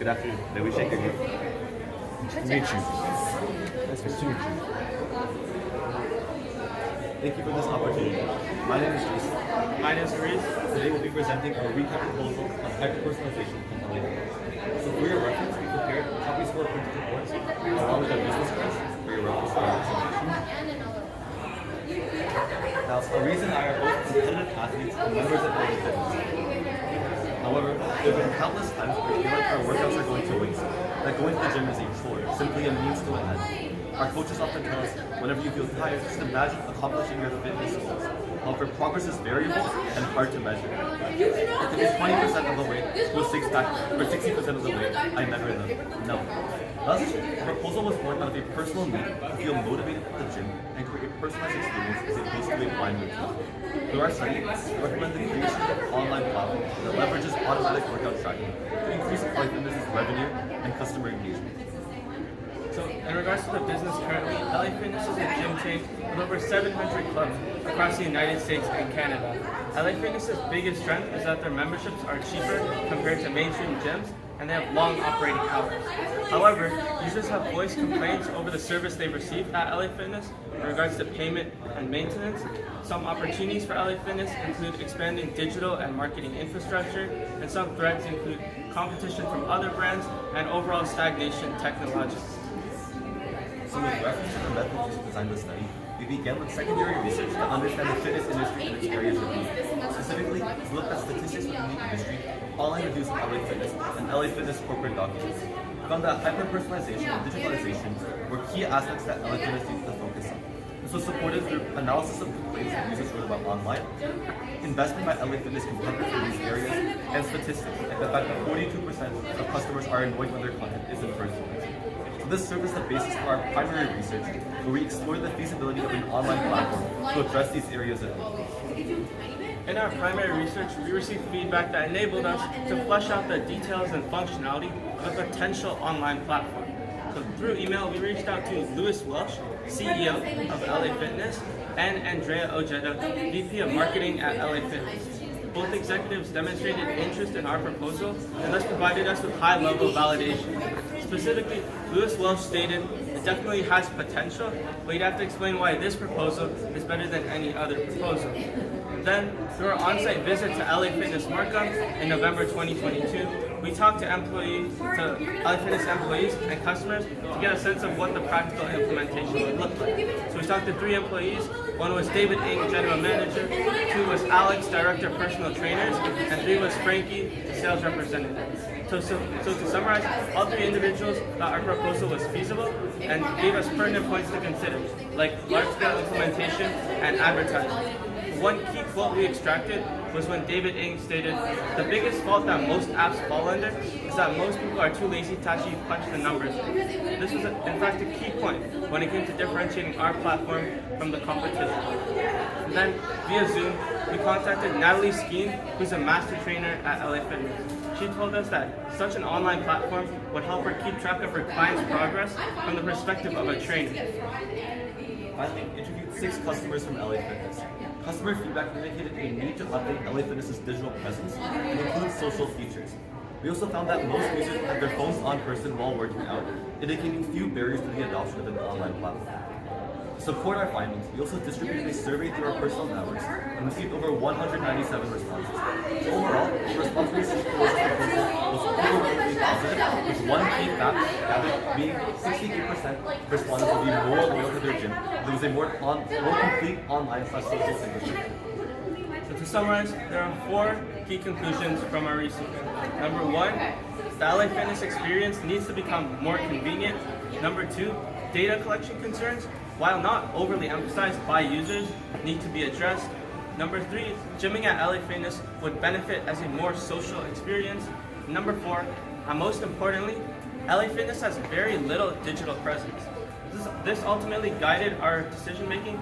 Good afternoon. May we shake your hand? Nice to meet you. Nice to meet you. Thank you for this opportunity. My name is Jason. My name is Reese. Today we'll be presenting a recap proposal on hyper-personalization and analytics. So for your reference, we prepared copies for printed reports along with a business case for your reference for our presentation. Now, a reason I are both competitive athletes and members of the fitness. However, there have been countless times where we feel like our workouts are going to waste, that going to the gym is a chore, simply a means to an end. Our coaches often tell us, whenever you feel tired, just imagine accomplishing your fitness goals. However, progress is variable and hard to measure. If it is 20% of the way to a six-pack, or 60% of the way, I never know. Thus, the proposal was born out of a personal need to feel motivated at the gym and create a personalized experience as opposed to a blind routine. Through our study, we recommend the creation of an online platform that leverages automatic workout tracking to increase LA Fitness's revenue and customer engagement. So, in regards to the business currently, LA Fitness is a gym chain with over 700 clubs across the United States and Canada. LA Fitness's biggest strength is that their memberships are cheaper compared to mainstream gyms, and they have long operating hours. However, users have voiced complaints over the service they've received at LA Fitness in regards to payment and maintenance. Some opportunities for LA Fitness include expanding digital and marketing infrastructure, and some threats include competition from other brands and overall stagnation technologically. So with reference to the methods used to design the study, we began with secondary research to understand the fitness industry and its areas of need. Specifically, we looked at statistics within the industry, online reviews of LA Fitness, and LA Fitness corporate documents. We found that hyper-personalization and digitalization were key aspects that LA Fitness needs to focus on. This was supported through analysis of complaints that users wrote about online, investment by LA Fitness competitors in these areas, and statistics, like the fact that 42% of customers are annoyed when their content isn't personalized. So this serves as the basis for our primary research, where we explored the feasibility of an online platform to address these areas of need. In our primary research, we received feedback that enabled us to flesh out the details and functionality of a potential online platform. So through email, we reached out to Louis Welsh, CEO of LA Fitness, and Andrea Ojeda, VP of Marketing at LA Fitness. Both executives demonstrated interest in our proposal and thus provided us with high-level validation. Specifically, Louis Welsh stated, "It definitely has potential, but you'd have to explain why this proposal is better than any other proposal." Then, through our on-site visit to LA Fitness Markham in November 2022, we talked to LA Fitness employees and customers to get a sense of what the practical implementation would look like. So we talked to 3 employees. One was David Ng, General Manager, 2 was Alex, Director of Personal Trainers, and 3 was Frankie, the Sales Representative. So to summarize, all 3 individuals thought our proposal was feasible and gave us pertinent points to consider, like large-scale implementation and advertising. One key quote we extracted was when David Ng stated, "The biggest fault that most apps fall under is that most people are too lazy to actually punch the numbers." This was in fact a key point when it came to differentiating our platform from the competition. And then via Zoom, we contacted Natalie Skeen, who's a master trainer at LA Fitness. She told us that such an online platform would help her keep track of her clients' progress from the perspective of a trainer. Finally, we interviewed 6 customers from LA Fitness. Customer feedback indicated a need to update LA Fitness's digital presence and include social features. We also found that most users have their phones on person while working out, indicating few barriers to the adoption of an online platform. To support our findings, we also distributed a survey through our personal networks and received over 197 responses. Overall, the response rate was overwhelmingly positive, with one key fact gathered being 68% of respondents would be more loyal to their gym if there was a more complete online/social signature. So to summarize, there are 4 key conclusions from our research. Number 1, the LA Fitness experience needs to become more convenient. Number 2, data collection concerns, while not overly emphasized by users, need to be addressed. Number 3, gymming at LA Fitness would benefit as a more social experience. Number 4, and most importantly, LA Fitness has very little digital presence. This ultimately guided our decision making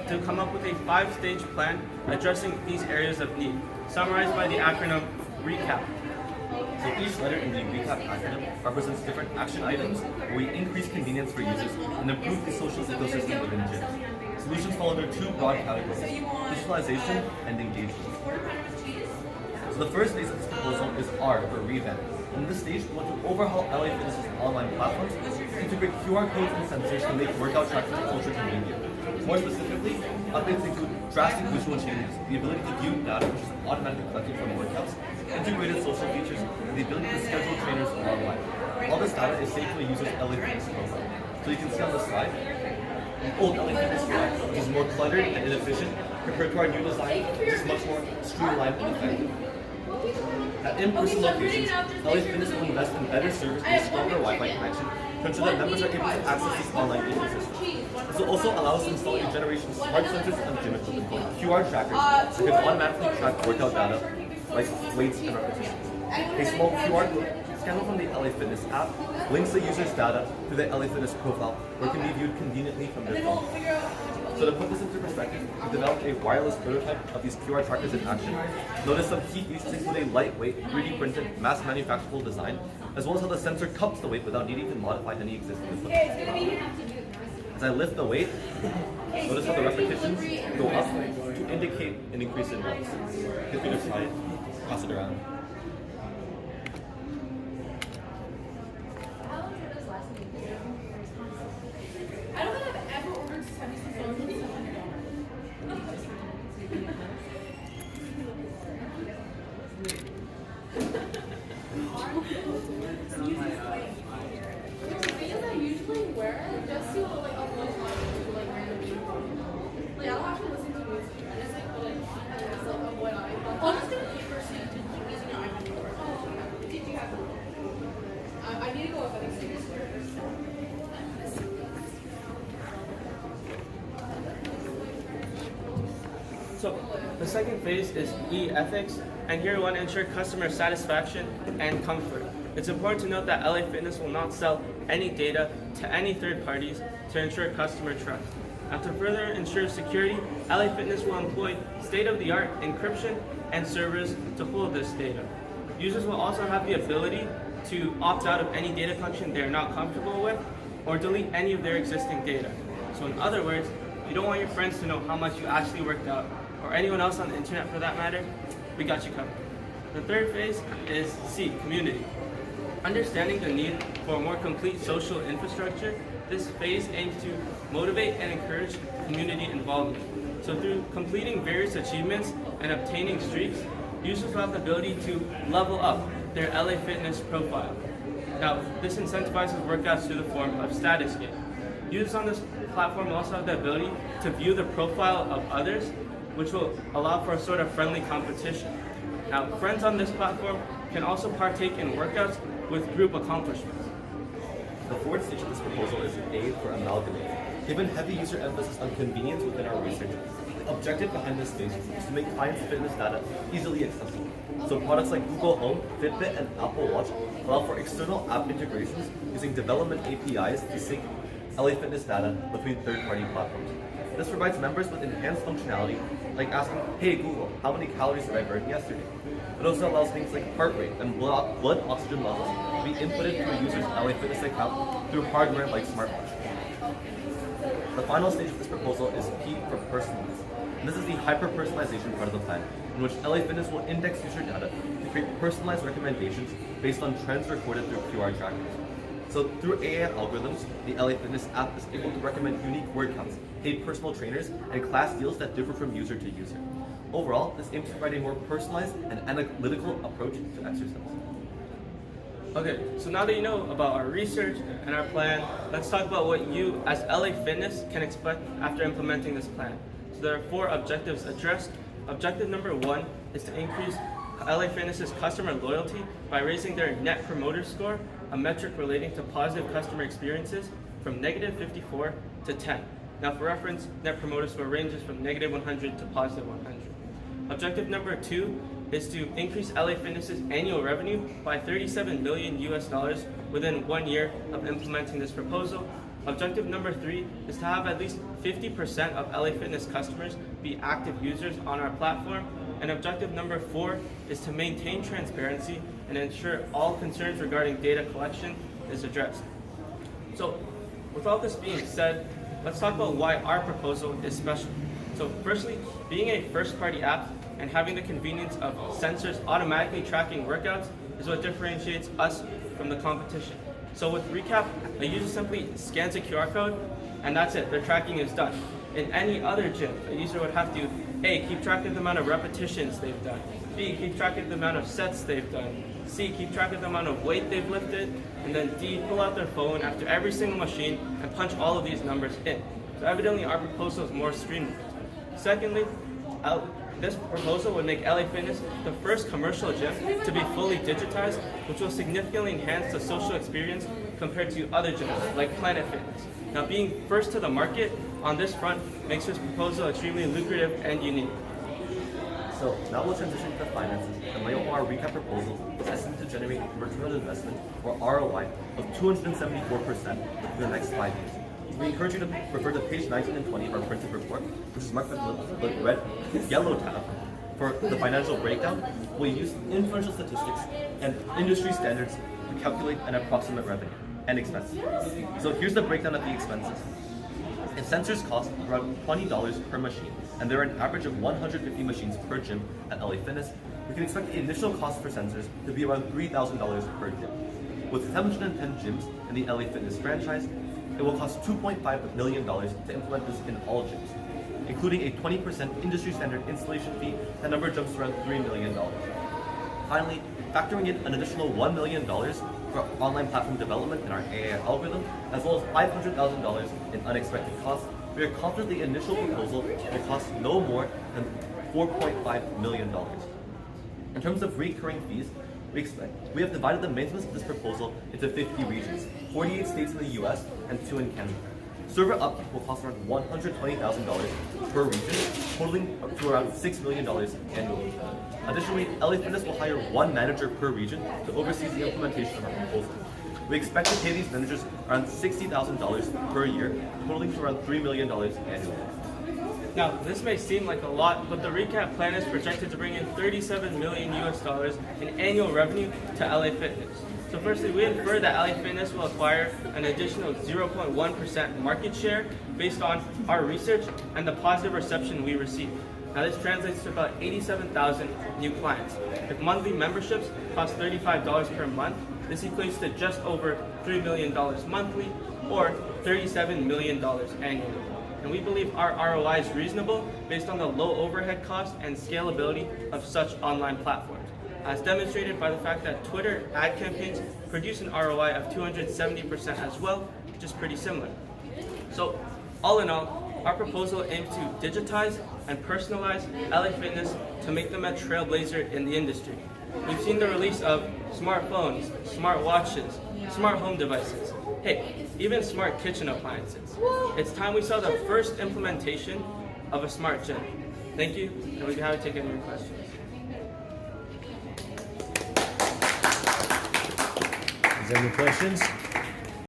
to come up with a 5-stage plan addressing these areas of need, summarized by the acronym RECAP. So each letter in the recap acronym represents different action items where we increase convenience for users and improve the social ecosystem within gyms. Solutions fall under 2 broad categories: digitalization and engagement. So the first phase of this proposal is R for revamp. In this stage, we want to overhaul LA Fitness's online platforms, integrate QR codes and sensors to make workout tracking ultra convenient. More specifically, updates include drastic visual changes, the ability to view data which is automatically collected from workouts, integrated social features, and the ability to schedule trainers online. All this data is saved to a user's LA Fitness profile. So you can see on the slide, the old LA Fitness UI, which is more cluttered and inefficient, compared to our new design, which is much more streamlined and effective. At in-person locations, LA Fitness will invest in better service and stronger Wi-Fi connection to ensure that members are able to access this online ecosystem. This will also allow us to install a generation of smart sensors and gym equipment called QR trackers that can automatically track workout data like weights and repetitions. A small QR code scanned from the LA Fitness app links the user's data to the LA Fitness profile where it can be viewed conveniently from their phone. So to put this into perspective, we developed a wireless prototype of these QR trackers in action. Notice some key features include a lightweight, 3D printed, mass manufacturable design, as well as how the sensor cups the weight without needing to modify any existing equipment. As I lift the weight, notice how the repetitions go up to indicate an increase in reps. Feel free to try it, pass it around. I don't think I've ever ordered Sunny since I usually wear just to like upload to like random people. Like I don't actually listen to music. I just like put it on and it's like on what iPhone. I'm just gonna keep pursuing using your iPhone. Oh, did you have I need to go up and see this first. So the second phase is e-ethics, and here we want to ensure customer satisfaction and comfort. It's important to note that LA Fitness will not sell any data to any third parties to ensure customer trust. And to further ensure security, LA Fitness will employ state-of-the-art encryption and servers to hold this data. Users will also have the ability to opt out of any data collection they're not comfortable with or delete any of their existing data. So in other words, you don't want your friends to know how much you actually worked out, or anyone else on the internet for that matter. We got you covered. The third phase is C, community. Understanding the need for a more complete social infrastructure, this phase aims to motivate and encourage community involvement. So through completing various achievements and obtaining streaks, users will have the ability to level up their LA Fitness profile. Now, this incentivizes workouts through the form of status gain. Users on this platform also have the ability to view the profile of others, which will allow for a sort of friendly competition. Now, friends on this platform can also partake in workouts with group accomplishments. The fourth stage of this proposal is A for amalgamate. Given heavy user emphasis on convenience within our research, the objective behind this stage is to make clients' fitness data easily accessible. So products like Google Home, Fitbit, and Apple Watch allow for external app integrations using development APIs to sync LA Fitness data between third-party platforms. This provides members with enhanced functionality, like asking, "Hey Google, how many calories did I burn yesterday?" It also allows things like heart rate and blood oxygen levels to be inputted to a user's LA Fitness account through hardware like smartwatch. The final stage of this proposal is P for personalize. And this is the hyper-personalization part of the plan, in which LA Fitness will index user data to create personalized recommendations based on trends recorded through QR trackers. So through AI algorithms, the LA Fitness app is able to recommend unique workouts, paid personal trainers, and class deals that differ from user to user. Overall, this aims to provide a more personalized and analytical approach to exercise. Okay, so now that you know about our research and our plan, let's talk about what you as LA Fitness can expect after implementing this plan. So there are 4 objectives addressed. Objective number 1 is to increase LA Fitness's customer loyalty by raising their Net Promoter Score, a metric relating to positive customer experiences, from -54 to 10. Now for reference, Net Promoter Score ranges from -100 to +100. Objective number 2 is to increase LA Fitness's annual revenue by $37 million within 1 year of implementing this proposal. Objective number 3 is to have at least 50% of LA Fitness customers be active users on our platform. And objective number 4 is to maintain transparency and ensure all concerns regarding data collection is addressed. So with all this being said, let's talk about why our proposal is special. So firstly, being a first-party app, and having the convenience of sensors automatically tracking workouts is what differentiates us from the competition. So with Recap, a user simply scans a QR code and that's it, their tracking is done. In any other gym, a user would have to A, keep track of the amount of repetitions they've done, B, keep track of the amount of sets they've done, C, keep track of the amount of weight they've lifted, and then D, pull out their phone after every single machine and punch all of these numbers in. So evidently our proposal is more streamlined. Secondly, this proposal would make LA Fitness the first commercial gym to be fully digitized, which will significantly enhance the social experience compared to other gyms like Planet Fitness. Now, being first to the market on this front makes this proposal extremely lucrative and unique. So now we'll transition to finances, and my OR recap proposal is estimated to generate a return on investment, or ROI, of 274% within the next 5 years. We encourage you to refer to page 19 and 20 of our printed report, which is marked with the red yellow tab for the financial breakdown. We use influential statistics and industry standards to calculate an approximate revenue and expenses. So here's the breakdown of the expenses. If sensors cost around $20 per machine, and there are an average of 150 machines per gym at LA Fitness, we can expect the initial cost for sensors to be around $3,000 per gym. With 710 gyms in the LA Fitness franchise, it will cost $2.5 million to implement this in all gyms. Including a 20% industry standard installation fee, the number jumps to around $3 million. Finally, factoring in an additional $1 million for online platform development in our AI algorithm, as well as $500,000 in unexpected costs, we are confident the initial proposal will cost no more than $4.5 million. In terms of recurring fees, we have divided the maintenance of this proposal into 50 regions, 48 states in the US and 2 in Canada. Server upkeep will cost around $120,000 per region, totaling up to around $6 million annually. Additionally, LA Fitness will hire 1 manager per region to oversee the implementation of our proposal. We expect to pay these managers around $60,000 per year, totaling to around $3 million annually. Now, this may seem like a lot, but the recap plan is projected to bring in $37 million in annual revenue to LA Fitness. So firstly, we infer that LA Fitness will acquire an additional 0.1% market share based on our research and the positive reception we receive. Now this translates to about 87,000 new clients. If monthly memberships cost $35 per month, this equates to just over $3 million monthly or $37 million annually. And we believe our ROI is reasonable based on the low overhead cost and scalability of such online platforms, as demonstrated by the fact that Twitter ad campaigns produce an ROI of 270% as well, which is pretty similar. So all in all, our proposal aims to digitize and personalize LA Fitness to make them a trailblazer in the industry. We've seen the release of smartphones, smartwatches, smart home devices, hey, even smart kitchen appliances. It's time we saw the first implementation of a smart gym. Thank you, and we'd be happy to take any of your questions. Is there any questions?